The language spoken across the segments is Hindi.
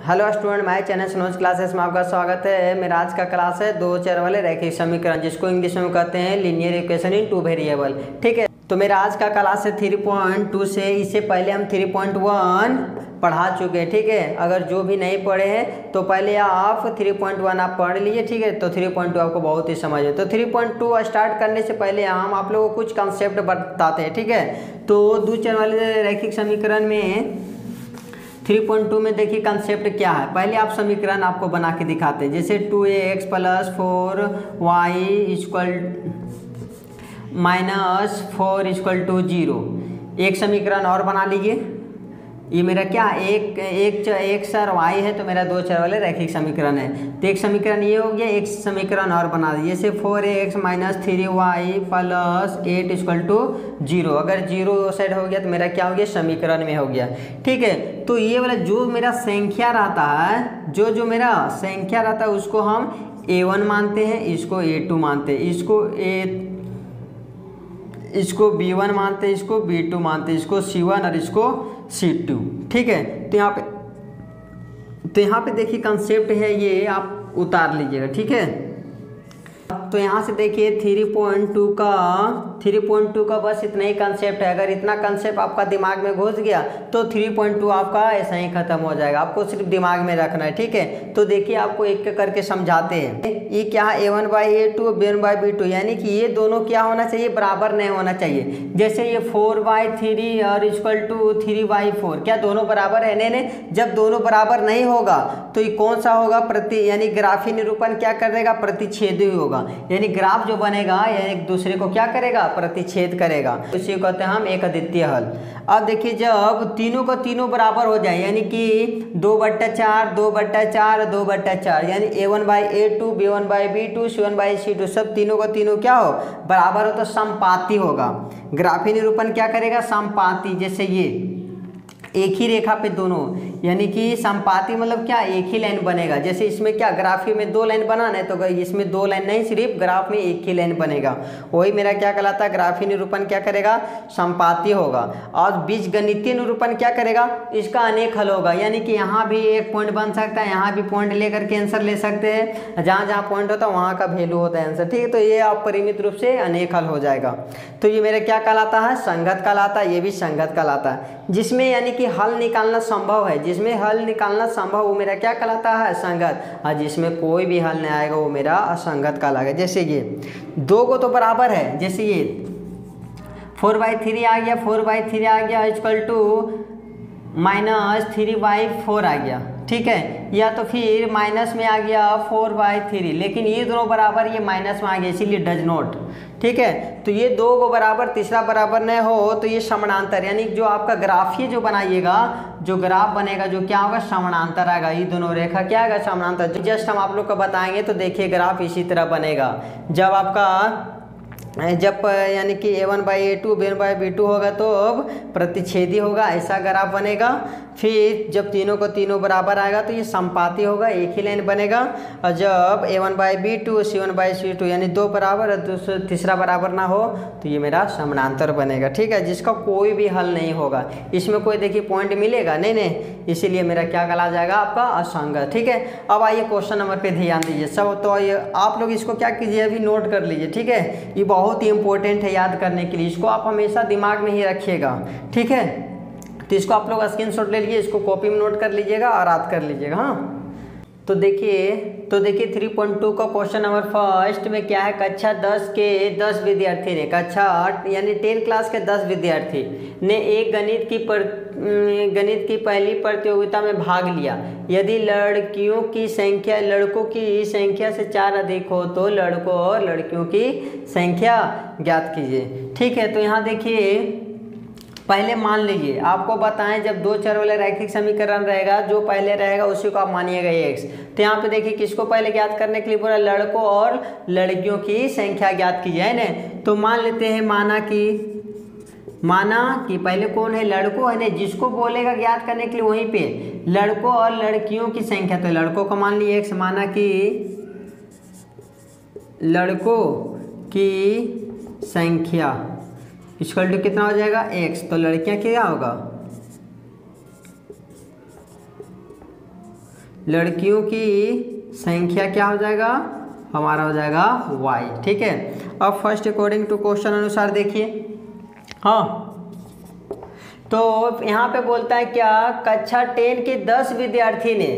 Hello student, my channel Sanoj classes में आपका स्वागत है। मेरा आज का क्लास है दो चर वाले रैखिक समीकरण, जिसको इंग्लिश में कहते हैं linear equation in two variable. ठीक है, तो मेरा आज का क्लास है 3.2 से। इससे पहले हम 3.1 पढ़ा चुके हैं। ठीक है, अगर जो भी नहीं पढ़े हैं तो पहले आप 3.1 आप पढ़ लीजिए। ठीक है, तो 3.2 आपको बहुत ही समझ है। तो 3.2 स्टार्ट करने से पहले हम आप लोगों को कुछ कंसेप्ट बताते हैं। ठीक है, तो दो चर वाले रैखिक समीकरण में 3.2 में देखिए कंसेप्ट क्या है। पहले आप समीकरण आपको बना के दिखाते हैं, जैसे 2ax + 4y इक्वल -4 = 0। एक समीकरण और बना लीजिए। ये मेरा क्या एक चर y है, तो मेरा दो चर वाले रैखिक समीकरण है। तो एक समीकरण ये हो गया, एक समीकरण और बना दीजिए, जैसे 4ax - 3y + 8 = 0। अगर 0 साइड हो गया तो मेरा क्या हो गया, समीकरण में हो गया। ठीक है, तो ये वाला जो मेरा संख्या रहता है, जो मेरा संख्या रहता है उसको हम a1 मानते हैं, इसको a2 मानते हैं, इसको b1 मानते हैं, इसको b2 मानते हैं, इसको c1 और इसको c2। ठीक है, तो यहाँ पे देखिए कंसेप्ट है, ये आप उतार लीजिएगा। ठीक है, तो यहाँ से देखिए 3.2 का बस इतना ही कंसेप्ट है। अगर इतना कंसेप्ट आपका दिमाग में घुस गया तो 3.2 आपका ऐसा ही खत्म हो जाएगा। आपको सिर्फ दिमाग में रखना है। ठीक है, तो देखिए आपको एक एक करके समझाते हैं। ये क्या है, a1/a2 b1/b2, यानी कि ये दोनों क्या होना चाहिए, बराबर नहीं होना चाहिए। जैसे ये 4/3 और = 3/4, क्या दोनों बराबर है? नहीं। जब दोनों बराबर नहीं होगा तो ये कौन सा होगा, यानी ग्राफी निरूपण क्या करेगा, प्रतिच्छेदी होगा। यानी ग्राफ जो बनेगा यानी एक दूसरे को क्या करेगा, प्रतिच्छेद करेगा। इसी को कहते हैं हम एक अद्वितीय हल। अब देखिए जब तीनों को तीनों बराबर हो जाए, यानी कि 2/4 2/4 2/4, यानी a1/a2 b1/b2 c1/c2 सब तीनों को तीनों क्या हो, बराबर हो, तो समपाती होगा। ग्राफी निरूपण क्या करेगा, समपाती। जैसे ये एक ही रेखा पे दोनों, यानी कि समपाती मतलब क्या, एक ही लाइन बनेगा। जैसे इसमें क्या, ग्राफी में 2 लाइन बनाना है, तो इसमें 2 लाइन नहीं, सिर्फ ग्राफ में एक ही लाइन बनेगा। वही मेरा क्या कहलाता है, ग्राफी निरूपण क्या करेगा, समपाती होगा। और बीजगणितीय निरूपण क्या करेगा, इसका अनेक हल होगा। यानी कि यहाँ भी एक पॉइंट बन सकता है, यहाँ भी पॉइंट लेकर के आंसर ले सकते हैं। जहाँ जहाँ पॉइंट होता है वहाँ का वैल्यू होता है आंसर। ठीक है, तो ये आप परिमित रूप से अनेक हल हो जाएगा। तो ये मेरा क्या कहलाता है, संगत कहलाता है। ये भी संगत कहलाता है, जिसमें यानी कि हल निकालना संभव है। जिसमें हल निकालना संभव वो मेरा क्या कहलाता है, संगत। और जिसमें कोई भी हल नहीं आएगा वो मेरा असंगत कहलाएगा। जैसे ये दो को तो बराबर है, जैसे ये 4/3 आ गया, 4/3 आ गया = -3/4 आ गया। ठीक है, या तो फिर माइनस में आ गया 4/3, लेकिन ये दोनों बराबर, ये माइनस में आ गया, इसीलिए डज नॉट। ठीक है, तो ये दो को बराबर, तीसरा बराबर नहीं हो तो ये समानांतर, यानी जो आपका ग्राफीय जो बनाइएगा, जो ग्राफ बनेगा जो क्या होगा, समानांतर आएगा। ये दोनों रेखा क्या आएगा, समानांतर। जस्ट हम आप लोग को बताएंगे तो देखिए ग्राफ इसी तरह बनेगा। जब यानी कि a1/a2 b1/b2 होगा तो अब प्रतिच्छेदी होगा, ऐसा ग्राफ बनेगा। फिर जब तीनों को तीनों बराबर आएगा तो ये समपाती होगा, एक ही लाइन बनेगा। और जब a1/b2 c1/c2 यानी दो बराबर और तीसरा बराबर ना हो तो ये मेरा समानांतर बनेगा। ठीक है, जिसका कोई भी हल नहीं होगा। इसमें कोई देखिए पॉइंट मिलेगा नहीं, इसीलिए मेरा क्या कहला जाएगा, आपका असंगत। ठीक है, अब आइए क्वेश्चन नंबर पे ध्यान दीजिए सब। तो आप लोग इसको क्या कीजिए, अभी नोट कर लीजिए। ठीक है, ये बहुत ही इंपॉर्टेंट है याद करने के लिए, इसको आप हमेशा दिमाग में ही रखिएगा। ठीक है, तो इसको आप लोग स्क्रीनशॉट ले लीजिए, इसको कॉपी में नोट कर लीजिएगा और याद कर लीजिएगा। हाँ, तो देखिए 3.2 का क्वेश्चन नंबर फर्स्ट में क्या है, कक्षा 10 के 10 विद्यार्थी ने, कक्षा 8 यानी 10 क्लास के 10 विद्यार्थी ने एक गणित की पहली प्रतियोगिता में भाग लिया। यदि लड़कियों की संख्या लड़कों की संख्या से 4 अधिक हो तो लड़कों और लड़कियों की संख्या ज्ञात कीजिए। ठीक है, तो यहाँ देखिए पहले मान लीजिए, आपको बताएं जब दो चर वाले रैखिक समीकरण रहेगा, जो पहले रहेगा उसी को आप मानिएगा x। तो यहाँ पे देखिए किसको पहले ज्ञात करने के लिए बोला, लड़कों और लड़कियों की संख्या ज्ञात की जाए ना। तो मान लेते हैं, माना कि पहले कौन है, लड़कों है ना, जिसको बोलेगा ज्ञात करने के लिए वहीं पे लड़कों और लड़कियों की संख्या। तो लड़कों को मान लिए x, माना कि लड़कों की संख्या इक्वल टू कितना हो जाएगा, x। तो लड़कियां क्या होगा, लड़कियों की संख्या क्या हो जाएगा, हमारा हो जाएगा y। ठीक है, अब फर्स्ट अकॉर्डिंग टू क्वेश्चन अनुसार देखिए। हाँ, तो यहाँ पे बोलता है क्या, कक्षा 10 के 10 विद्यार्थी ने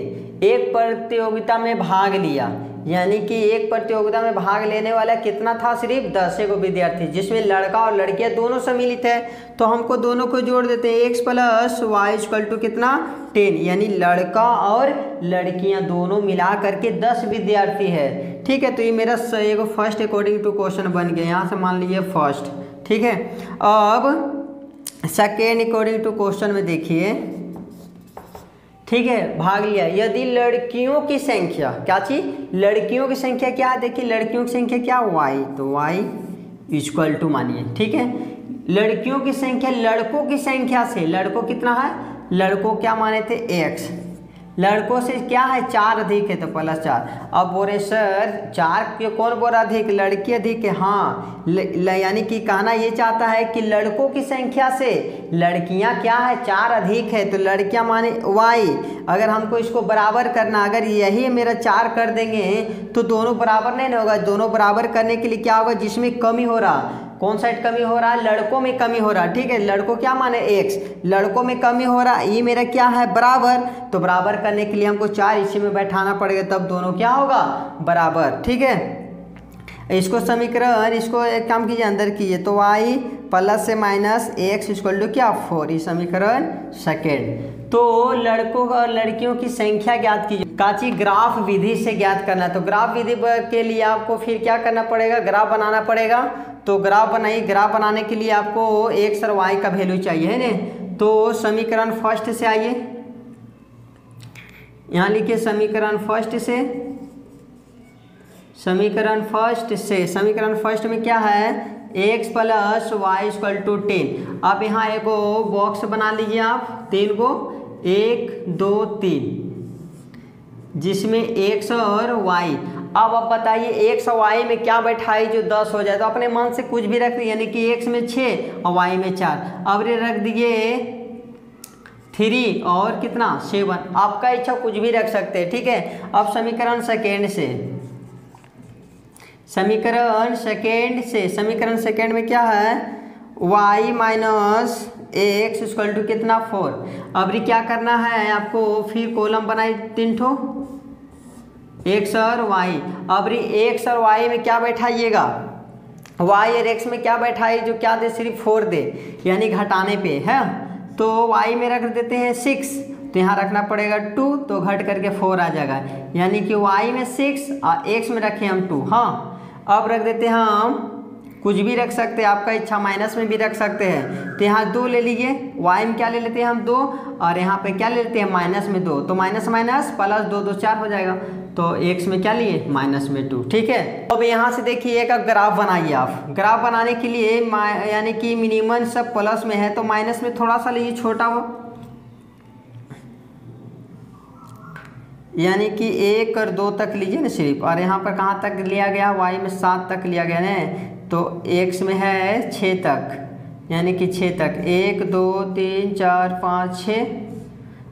एक प्रतियोगिता में भाग लिया, यानी कि एक प्रतियोगिता में भाग लेने वाला कितना था, सिर्फ 10 को विद्यार्थी, जिसमें लड़का और लड़कियां दोनों सम्मिलित है। तो हमको दोनों को जोड़ देते हैं, x plus y equal to कितना 10, यानी लड़का और लड़कियां दोनों मिला करके 10 विद्यार्थी है। ठीक है, तो ये मेरा एक फर्स्ट अकॉर्डिंग टू क्वेश्चन बन गया, यहाँ से मान लीजिए फर्स्ट। ठीक है, अब सेकेंड अकॉर्डिंग टू क्वेश्चन में देखिए। ठीक है, भाग लिया, यदि लड़कियों की संख्या, क्या चीज, लड़कियों की संख्या क्या है, देखिए लड़कियों की संख्या क्या, y, तो y इक्वल टू मानिए। ठीक है, लड़कियों की संख्या लड़कों की संख्या से, लड़कों कितना है, लड़कों क्या माने थे x, लड़कों से क्या है 4 अधिक है तो प्लस 4। अब बोले सर 4 के कौन बोल रहा अधिक, लड़की अधिक है। हाँ, यानी कि कहना ये चाहता है कि लड़कों की संख्या से लड़कियां क्या है 4 अधिक है, तो लड़कियां माने y। अगर हमको इसको बराबर करना, अगर यही मेरा 4 कर देंगे तो दोनों बराबर नहीं होगा। दोनों बराबर करने के लिए क्या होगा, जिसमें कमी हो रहा, कौन साइड कमी हो रहा है, लड़कों में कमी हो रहा। ठीक है, लड़कों क्या माने x, लड़कों में कमी हो रहा, ये मेरा क्या है बराबर, तो बराबर करने के लिए हमको 4 इसी में बैठाना पड़ेगा, तब दोनों क्या होगा बराबर। ठीक है, इसको समीकरण, इसको एक काम कीजिए अंदर कीजिए, तो y प्लस से माइनस x इक्वल टू क्या 4, ये समीकरण सेकेंड। तो लड़कों और लड़कियों की संख्या ज्ञात कीजिए, काची ग्राफ विधि से ज्ञात करना। तो ग्राफ विधि के लिए आपको फिर क्या करना पड़ेगा, ग्राफ बनाना पड़ेगा। तो ग्राफ बनाइए, ग्राफ बनाने के लिए आपको x और y का वैल्यू चाहिए है ना। तो समीकरण फर्स्ट से आइए, यहाँ लिखिए समीकरण फर्स्ट से, समीकरण फर्स्ट में क्या है, x plus y equal to 10। अब यहाँ एक बॉक्स बना लीजिए आप, 3 को, 1 2 3, जिसमें x और y। अब आप बताइए x और y में क्या बैठाई जो 10 हो जाए, तो अपने मन से कुछ भी रख दिए, यानी कि x में 6 और y में 4। अब ये रख दीजिए 3 और कितना 7, आपका इच्छा कुछ भी रख सकते हैं। ठीक है, अब समीकरण सेकेंड से, समीकरण सेकेंड में क्या है, y minus x equal to कितना 4। अब ये क्या करना है आपको, फिर कॉलम बनाई 3 ठो, x और y। अब x और y में क्या बैठाइएगा, y और x में क्या बैठाई, जो क्या दे, सिर्फ 4 दे, यानी घटाने पे है। तो y में रख देते हैं 6, तो यहाँ रखना पड़ेगा 2, तो घट करके 4 आ जाएगा, यानी कि y में 6 और x में रखे हम 2। हाँ, अब रख देते हैं हम, कुछ भी रख सकते हैं, आपका इच्छा माइनस में भी रख सकते हैं। तो यहाँ 2 ले लीजिए, y में क्या ले लेते हैं हम 2, और यहाँ पे क्या ले लेते हैं माइनस में 2, तो माइनस माइनस प्लस 2 2 4 हो जाएगा। तो x में क्या लिए, माइनस में 2। ठीक है, अब यहाँ से देखिए एक ग्राफ बनाइए आप। ग्राफ बनाने के लिए यानी कि मिनिमम सब प्लस में है, तो माइनस में थोड़ा सा लीजिए छोटा वो, यानी कि 1 और 2 तक लीजिए ना सिर्फ, और यहाँ पर कहाँ तक लिया गया, y में 7 तक लिया गया ना, तो x में है 6 तक, यानी कि 6 तक, 1 2 3 4 5 6,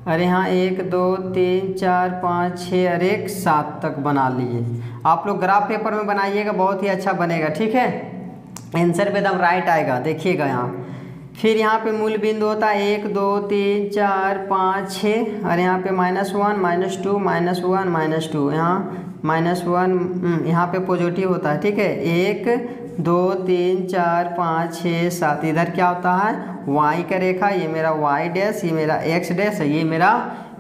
और यहाँ 1 2 3 4 5 6 और 1 7 तक बना लीजिए। आप लोग ग्राफ पेपर में बनाइएगा, बहुत ही अच्छा बनेगा। ठीक है, आंसर पे एकदम राइट आएगा, देखिएगा यहाँ। फिर यहाँ पे मूल बिंदु होता है 1 2 3 4 5 6, और यहाँ पे -1 -2 -1 -2, यहाँ -1, यहाँ पे पॉजिटिव होता है। ठीक है, 1 2 3 4 5 6 7, इधर क्या होता है y का रेखा, ये मेरा y डैश, ये मेरा x डैश है, ये मेरा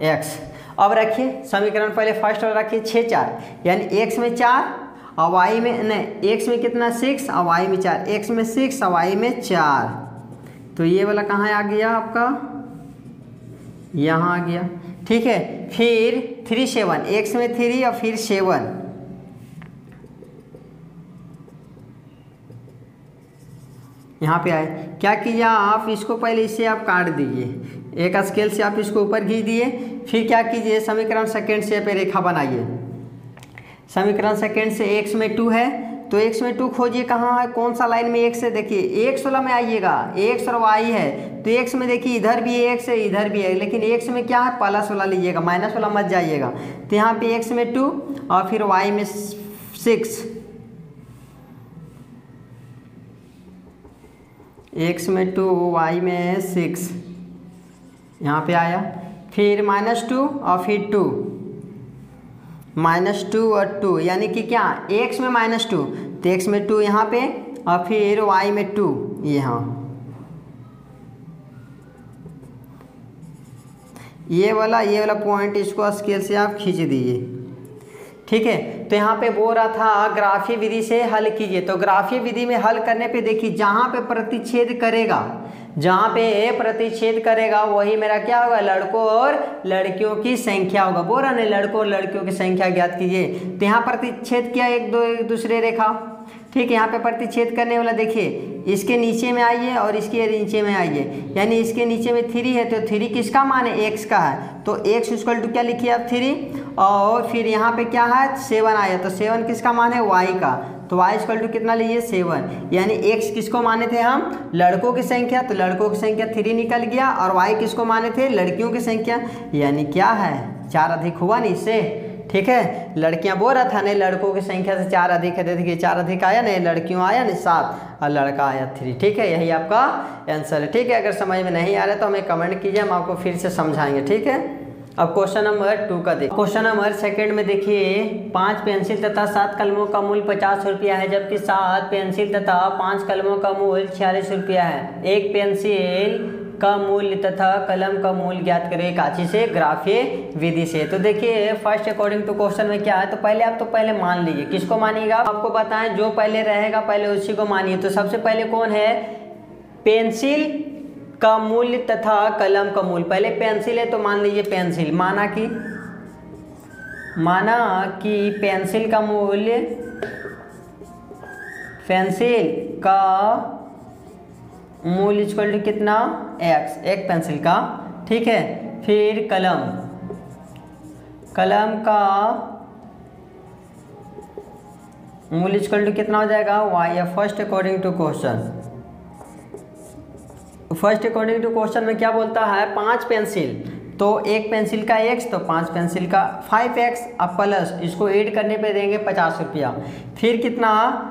x। अब रखिए समीकरण पहले फर्स्ट वाला रखिए 6 4, यानी x में 4 और y में नहीं, x में कितना 6 और y में 4, x में 6 और y में 4, तो ये वाला कहाँ आ गया आपका, यहाँ आ गया। ठीक है, फिर 3 7, x में 3 और फिर 7, यहाँ पे आए। क्या कीजिए आप, इसको पहले इससे आप काट दीजिए, एक स्केल से आप इसको ऊपर खींच दिए। फिर क्या कीजिए, समीकरण सेकेंड से पे रेखा बनाइए। समीकरण सेकेंड से x में 2 है, तो x में 2 खोजिए, कहाँ है, कौन सा लाइन में x है, देखिए x वाला में आइएगा, x और y है, तो x में देखिए इधर भी x है इधर भी है, लेकिन x में क्या है, प्लस वाला लीजिएगा, माइनस वाला मत जाइएगा। तो यहाँ पे x में 2 और फिर y में 6, x में 2 y में 6 यहाँ पे आया, फिर -2 और फिर 2, -2 और 2 यानी कि क्या, x में -2 तो x में 2 यहाँ पे और फिर y में 2 यहाँ, ये वाला पॉइंट इसको स्केल से आप खींच दीजिए, ठीक है। तो यहाँ पे बोल रहा था ग्राफीय विधि से हल कीजिए, तो ग्राफीय विधि में हल करने पे देखिए जहाँ पे प्रतिच्छेद करेगा, जहाँ पे प्रतिच्छेद करेगा वही मेरा क्या होगा, लड़कों और लड़कियों की संख्या होगा। बोल रहा ना, लड़कों और लड़कियों की संख्या ज्ञात कीजिए। तो यहाँ प्रतिच्छेद किया एक दूसरे रेखा, ठीक है। यहाँ पे प्रतिच्छेद करने वाला देखिए, इसके नीचे में आइए और इसके नीचे में आइए, यानी इसके नीचे में 3 है तो 3 किसका मान है, x का है, तो x इक्वल टू क्या लिखिए आप 3, और फिर यहाँ पे क्या है 7 आया, तो 7 किसका मान है, y का, तो y इक्वल टू कितना लीजिए 7, यानी x किसको माने थे हम, लड़कों की संख्या, तो लड़कों की संख्या 3 निकल गया, और y किसको माने थे, लड़कियों की संख्या, यानी क्या है 4 अधिक हुआ नहीं इससे, ठीक है। लड़कियां बोल रहा था नहीं, लड़कों की संख्या से 4 अधिक है, देखिए 4 अधिक आया नहीं, लड़कियों आया नहीं 7 और लड़का आया 3, ठीक है। यही आपका आंसर है, ठीक है। अगर समझ में नहीं आ रहा तो हमें कमेंट कीजिए, हम आपको फिर से समझाएंगे, ठीक है। अब क्वेश्चन नंबर 2 का देखिए। क्वेश्चन नंबर 2 में देखिए 5 पेंसिल तथा 7 कलमों का मूल्य 50 रुपया है, जबकि 7 पेंसिल तथा 5 कलमों का मूल्य 46 रुपया है। एक पेंसिल का मूल्य तथा कलम का मूल्य ज्ञात करें काची से, ग्राफीय विधि से। तो देखिए फर्स्ट अकॉर्डिंग टू क्वेश्चन में क्या है, तो पहले मान लीजिए, किसको मानिएगा आपको बताएं, जो पहले रहेगा पहले उसी को मानिए। तो सबसे पहले कौन है, पेंसिल का मूल्य तथा कलम का मूल्य, पहले पेंसिल है तो मान लीजिए पेंसिल, माना कि पेंसिल का मूल्य, पेंसिल का मूल्य इक्वल टू कितना x, एक पेंसिल का, ठीक है। फिर कलम का मूल्य इक्वल टू कितना हो जाएगा y, या फर्स्ट अकॉर्डिंग टू क्वेश्चन में क्या बोलता है, 5 पेंसिल तो एक पेंसिल का x, तो 5 पेंसिल का 5x, अब प्लस इसको ऐड करने पे देंगे 50 रुपया। फिर कितना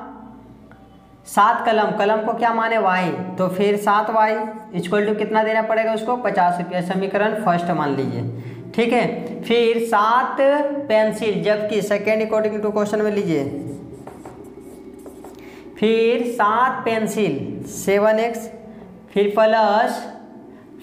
7 कलम को क्या माने y, तो फिर 7y इक्वल टू कितना देना पड़ेगा उसको 50 रुपया, समीकरण फर्स्ट मान लीजिए, ठीक है। फिर 7 पेंसिल, जबकि सेकेंड अकॉर्डिंग टू क्वेश्चन में लीजिए, फिर 7 पेंसिल 7x, फिर प्लस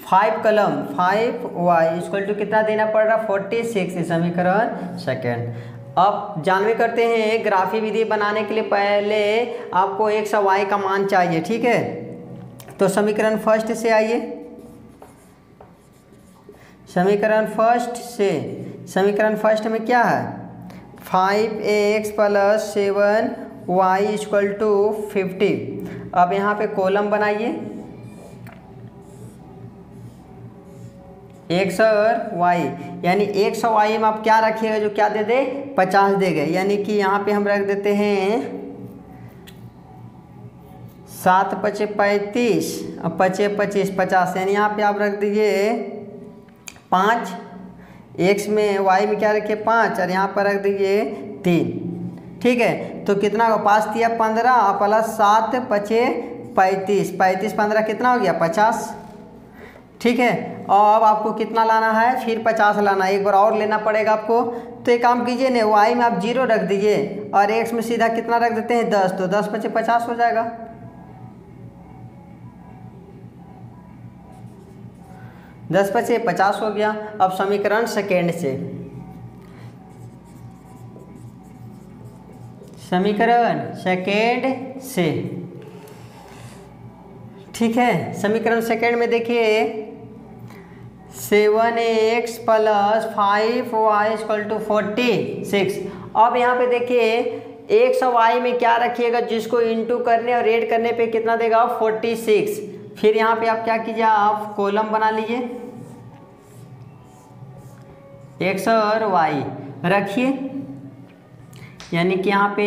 5 कलम 5y इक्वल टू कितना देना पड़ रहा 46, समीकरण सेकेंड। अब जानवे करते हैं ग्राफीय विधि बनाने के लिए पहले आपको x और y का मान चाहिए, ठीक है। तो समीकरण फर्स्ट से आइए, समीकरण फर्स्ट में क्या है, 5x plus 7y equal to 50। अब यहाँ पे कॉलम बनाइए, x और y, यानी x और y में आप क्या रखिएगा, जो क्या दे दे 50 दे गए, यानी कि यहाँ पे हम रख देते हैं 7 पचे 35 और 5 25 50, यानी यहाँ पे आप रख दीजिए 5, x में y में क्या रखिए 5 और यहाँ पर रख दीजिए 3, ठीक है। तो कितना को 5 दिया 15 और प्लस 7 पचे 35, 35 15 कितना हो गया 50, ठीक है। और अब आपको कितना लाना है, फिर 50 लाना है, एक बार और लेना पड़ेगा आपको। तो एक काम कीजिए ना, y में आप 0 रख दीजिए और x में सीधा कितना रख देते हैं 10, तो 10 पचे 50 हो जाएगा, 10 पचे 50 हो गया। अब समीकरण सेकेंड से, ठीक है। समीकरण सेकेंड में देखिए 7x plus 5y equal to 46। अब यहाँ पे देखिए x और y में क्या रखिएगा, जिसको इंटू करने और ऐड करने पे कितना देगा 46। फिर यहाँ पे आप क्या कीजिए, आप कॉलम बना लीजिए, x और y रखिए, यानी कि यहाँ पे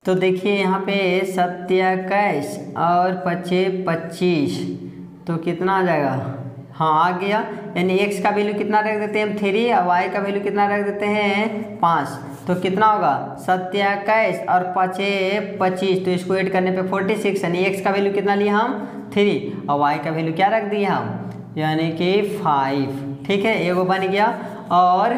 तो देखिए यहाँ पे 27 और 25 25, तो कितना आ जाएगा, हाँ आ गया। यानी x का वैल्यू कितना रख देते हैं हम 3 और y का वैल्यू कितना रख देते हैं 5, तो कितना होगा 27 और 25 25, तो इसको ऐड करने पे 46, यानी x का वैल्यू कितना लिया हम 3 और y का वैल्यू क्या रख दिया हम, यानी कि 5। ठीक है, एगो बन गया। और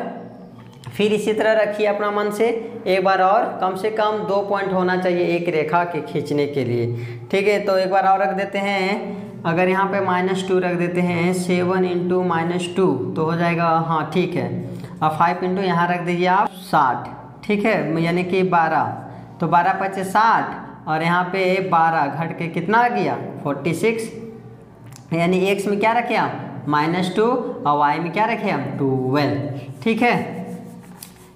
फिर इसी तरह रखिए अपना मन से एक बार और, कम से कम 2 पॉइंट होना चाहिए एक रेखा के खींचने के लिए। ठीक है, तो एक बार और रख देते हैं, अगर यहाँ पे -2 रख देते हैं, 7 इंटू -2 तो हो जाएगा, हाँ ठीक है। अब 5 इंटू यहाँ रख दीजिए आप 60, ठीक है, यानी कि 12, तो 12 25 60 और यहाँ पे 12 घट के कितना आ गया 46, यानी x में क्या रखे हम -2 और y में क्या रखे हम 12। ठीक है,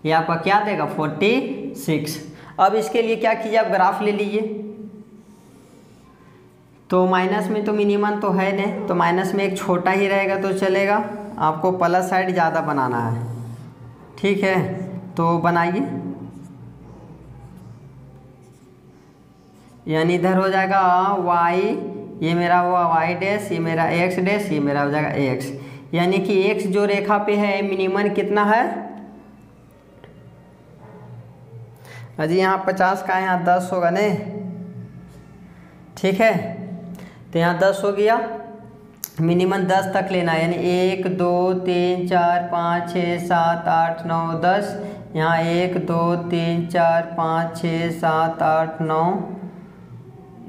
ये आपका क्या देगा 46। अब इसके लिए क्या कीजिए, आप ग्राफ ले लीजिए। तो माइनस में तो मिनिमम तो है नहीं, तो माइनस में एक छोटा ही रहेगा तो चलेगा, आपको प्लस साइड ज़्यादा बनाना है। ठीक है, तो बनाइए, यानी इधर हो जाएगा y, ये मेरा हुआ y डैश, ये मेरा x डैश, ये मेरा हो जाएगा x, यानी कि x जो रेखा पे है मिनिमम कितना है, अजी यहाँ 50 का यहाँ 10 होगा नहीं। ठीक है, तो यहाँ 10 हो गया, मिनिमम 10 तक लेना है, यानी 1 2 3 4 5 6 7 8 9 10, यहाँ 1 2 3 4 5 6 7 8 9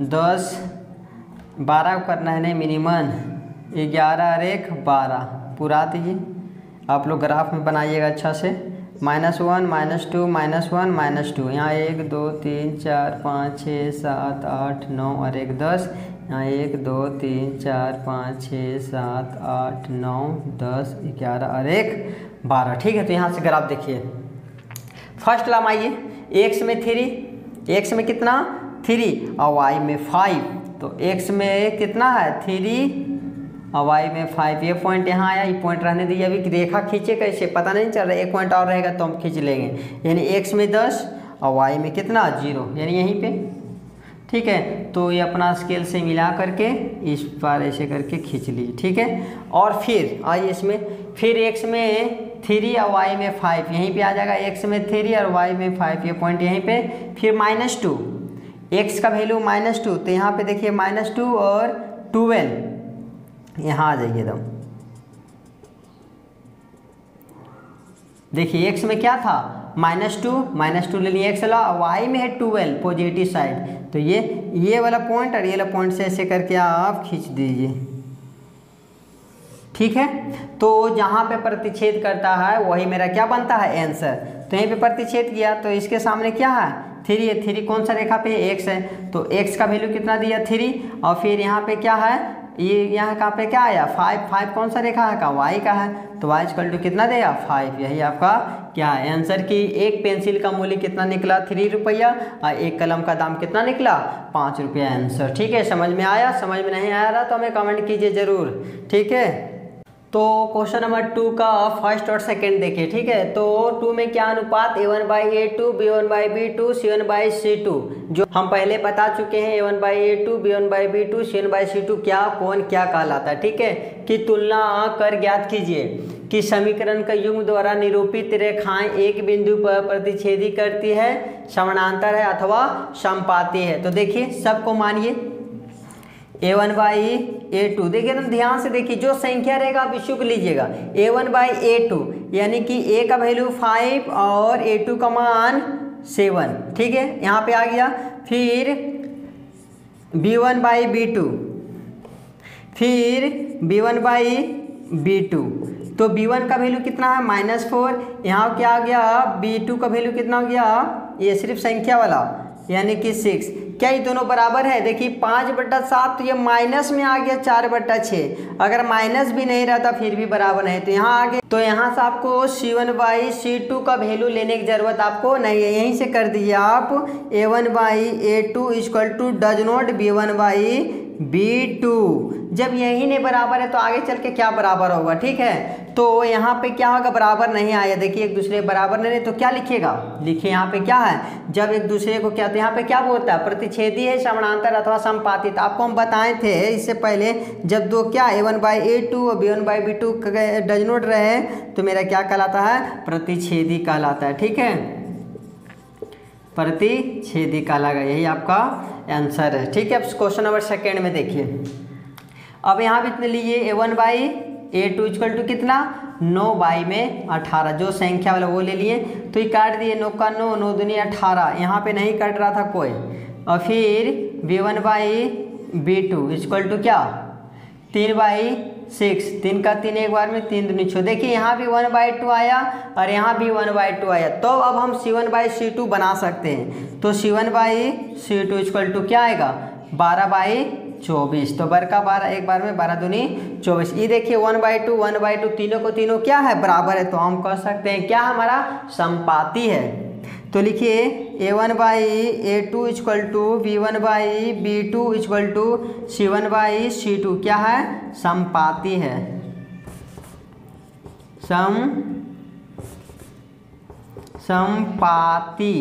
10, 12 करना है नहीं मिनिमम, 11 और 1 12 पूरा दीजिए। आप लोग ग्राफ में बनाइएगा अच्छा से, -1 -2 -1 -2, यहाँ 1 2 3 4 5 6 7 8 9 और 1 10, यहाँ 1 2 3 4 5 6 7 8 9 10 11 और 1 12। ठीक है, तो यहाँ से ग्राफ देखिए, फर्स्ट लाम आइए, x में 3, x में कितना 3 और y में 5, तो x में कितना है 3 और y में 5, ये पॉइंट यहाँ आया, ये पॉइंट रहने दीजिए। अभी रेखा खींचे कैसे पता नहीं चल रहा, एक पॉइंट और रहेगा तो हम खींच लेंगे, यानी x में 10 और y में कितना 0, यानी यहीं पे। ठीक है, तो ये अपना स्केल से मिला करके इस बार ऐसे करके खींच लीजिए। ठीक है, और फिर आइए इसमें, फिर x में 3 और y में 5, यहीं पे आ जाएगा, x में 3 और y में 5, ये पॉइंट यहीं पे। फिर -2, x का वैल्यू -2, तो यहाँ पे देखिए -2 और 12, यहाँ आ जाइए एकदम। देखिए x में क्या था -2 ले लिए, x ला, y में है 12 पॉजिटिव साइड, तो ये वाला पॉइंट और ये वाला पॉइंट से ऐसे करके आप खींच दीजिए। ठीक है, तो जहाँ पे प्रतिच्छेद करता है वही मेरा क्या बनता है आंसर। तो यहीं पे प्रतिच्छेद किया, तो इसके सामने क्या है 3 है, 3 कौन सा रेखा पे x है, तो x का वैल्यू कितना दिया 3, और फिर यहाँ पे क्या है, ये यहाँ कहाँ पे क्या आया 5 कौन सा रेखा है का y का है, तो y इक्वल टू कितना देगा 5। यही आपका क्या है आंसर की एक पेंसिल का मूल्य कितना निकला 3 रुपया और एक कलम का दाम कितना निकला 5 रुपया आंसर। ठीक है, समझ में आया, समझ में नहीं आया रहा तो हमें कमेंट कीजिए ज़रूर। ठीक है, तो क्वेश्चन नंबर 2 का फर्स्ट और सेकंड देखिए। ठीक है, तो 2 में क्या अनुपात A1/A2 B1/B2 C1/C2, जो हम पहले बता चुके हैं A1/A2 B1/B2 C1/C2 क्या कौन क्या कहलाता है। ठीक है, कि तुलना कर ज्ञात कीजिए कि समीकरण का युग्म द्वारा निरूपित रेखाएं एक बिंदु पर प्रतिच्छेदी करती है, समानांतर है अथवा समपाती है। तो देखिए सबको मानिए A1/A2, देखिए तुम ध्यान से देखिए, जो संख्या रहेगा आप इशू को लीजिएगा A1/A2, यानी कि A का वैल्यू 5 और A2 का मान 7। ठीक है, यहाँ पे आ गया। फिर B1/B2, फिर B1/B2, तो B1 का वैल्यू कितना है -4, यहाँ क्या आ गया B2 का वैल्यू कितना हो गया, ये सिर्फ संख्या वाला यानी कि 6। क्या ये दोनों बराबर है, देखिए 5/7, तो ये माइनस में आ गया 4/6, अगर माइनस भी नहीं रहता फिर भी बराबर नहीं, तो यहाँ आ गया। तो यहाँ से आपको C1/C2 का वैल्यू लेने की जरूरत आपको नहीं है, यहीं से कर दीजिए आप A1/A2 equal to does not B1/B2 B2। जब यही नहीं बराबर है तो आगे चल के क्या बराबर होगा, ठीक है। तो यहाँ पे क्या होगा, बराबर नहीं आया, देखिए एक दूसरे बराबर नहीं, तो क्या लिखिएगा, लिखिए यहाँ पे क्या है, जब एक दूसरे को क्या, तो यहाँ पे क्या बोलता है, प्रतिच्छेदी है, समानांतर अथवा समपातित। आपको हम बताए थे इससे पहले, जब दो क्या A1/A2 और B1/B2 डज नॉट रहे तो मेरा क्या कहलाता है, प्रतिच्छेदी कहलाता है, ठीक है, प्रतिच्छेदी कहलाएगा। यही आपका आंसर है, ठीक है। अब क्वेश्चन नंबर सेकेंड में देखिए, अब यहाँ भी लीजिए A1/A2 इक्वल टू कितना, 9/18, जो संख्या वाला वो ले लिए, तो ये काट दिए, 9 का 9, 9 दूनी 18, यहाँ पे नहीं कट रहा था कोई। और फिर B1/B2 इक्वल टू क्या, 3/6, 3 का 3 एक बार में, 3 दूनी 6। देखिए यहाँ भी 1/2 आया और यहाँ भी 1/2 आया, तो अब हम C1/C2 बना सकते हैं। तो C1/C2 इक्वल टू क्या आएगा, 12/24। तो बर का 12 एक बार में, 12 दूनी 24। ये देखिए 1/2 1/2 तीनों को तीनों क्या है, बराबर है, तो हम कह सकते हैं क्या हमारा समपाती है। तो लिखिए A1/A2 equal to B1/B2 equal to C1/C2 क्या है, समपाती है, समपाती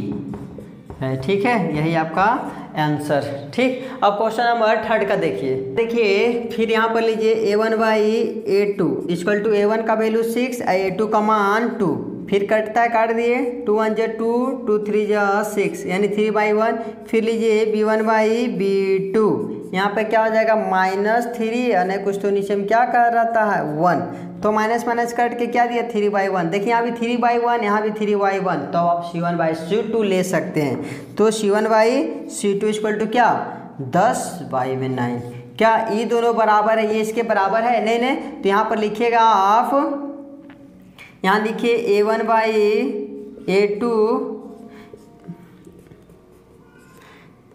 है, ठीक है, यही आपका आंसर, ठीक। अब क्वेश्चन नंबर थर्ड का देखिए, फिर यहाँ पर लीजिए A1/A2 इक्वल टू A1 का वैल्यू 6 और A2 का मान 2, फिर कटता है, काट दिए, 2 1 जा 2, 2 3 जा 6 यानी 3/1। फिर लीजिए B1/B2, यहाँ पे क्या हो जाएगा, -3 यानी कुछ तो नीचे में क्या कर रहता है 1, तो माइनस माइनस कट के क्या दिया 3/1। देखिए यहाँ भी 3/1, यहाँ भी 3/1, तो आप C1/C2 ले सकते हैं। तो C1/C2 इक्वल टू क्या, 10/9। क्या ये दोनों बराबर है, ये इसके बराबर है, नहीं, तो यहाँ पर लिखिएगा आप, यहाँ लिखिए A1/A2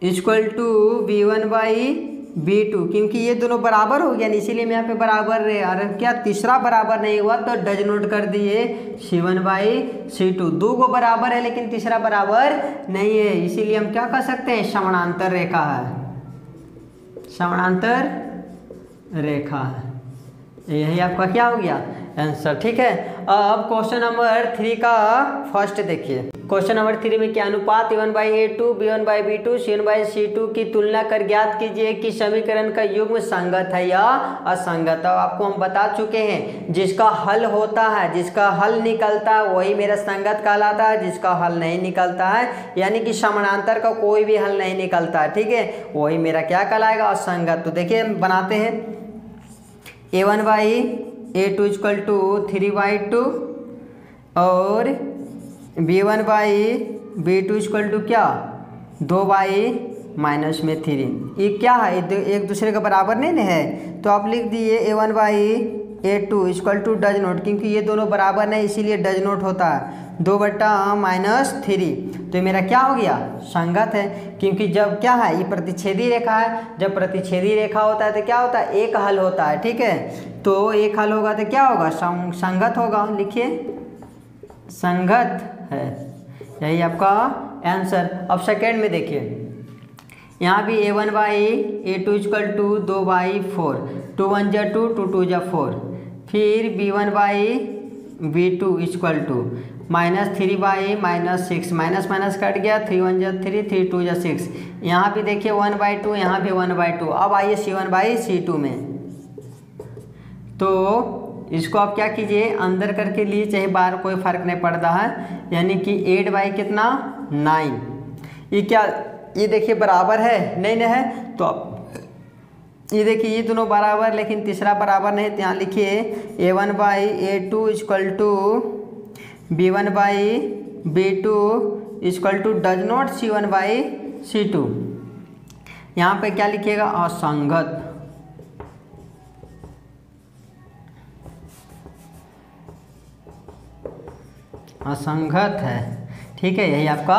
इक्वल टू B1/B2, क्योंकि ये दोनों बराबर हो गया, इसीलिए मैं यहाँ पे बराबर रहे, और क्या तीसरा बराबर नहीं हुआ तो डज नोट कर दिए C1/C2। दो को बराबर है लेकिन तीसरा बराबर नहीं है, इसीलिए हम क्या कर सकते हैं, समानांतर रेखा है, समानांतर रेखा है, यही आपका क्या हो गया आंसर, ठीक है। अब क्वेश्चन नंबर 3 का फर्स्ट देखिए, क्वेश्चन नंबर 3 में क्या, अनुपात A1/A2 B1/B2 C1/C2 की तुलना कर ज्ञात कीजिए कि समीकरण का युग्म संगत है या असंगत। अब आपको हम बता चुके हैं, जिसका हल होता है, जिसका हल निकलता है वही मेरा संगत कहलाता है, जिसका हल नहीं निकलता है यानी कि समानांतर का कोई भी हल नहीं निकलता है, ठीक है, वही मेरा क्या कहलाएगा, असंगत। तो देखिए हम बनाते हैं, A1/A2 इक्वल टू 3/2 और B1/B2 इक्वल टू क्या, 2/-3। ये क्या है, एक दूसरे के बराबर नहीं है, तो आप लिख दिए A1/A2 equal to does note, क्योंकि ये दोनों बराबर नहीं इसीलिए डज नोट होता है, 2/-3। तो मेरा क्या हो गया, संगत है, क्योंकि जब क्या है, ये प्रतिच्छेदी रेखा है, जब प्रतिच्छेदी रेखा होता है तो क्या होता है, एक हल होता है, ठीक है, तो एक हल होगा तो क्या होगा, संगत होगा, लिखिए संगत है, यही आपका आंसर। अब सेकेंड में देखिए, यहाँ भी A1/A2 इक्वल टू 2/4, 2 1 जा 2, 2 2 जा 4। फिर B1/B2 equal to -3/-6, minus minus cut गया, 3 1 जा 3, 3 2 जा 6। यहाँ भी देखिए 1/2, यहाँ भी 1/2। अब आइए C1/C2 में, तो इसको आप क्या कीजिए, अंदर करके लिए, चाहे बाहर कोई फर्क नहीं पड़ता है, यानी कि 8/कितना 9। ये क्या, ये देखिए बराबर है, नहीं है, तो आप ये देखिए ये दोनों बराबर लेकिन तीसरा बराबर नहीं, तो यहाँ लिखिए A1/A2 equal to B1/B2 equal to does not C1/C2। यहाँ पे क्या लिखिएगा, असंगत, असंगत है, ठीक है, यही आपका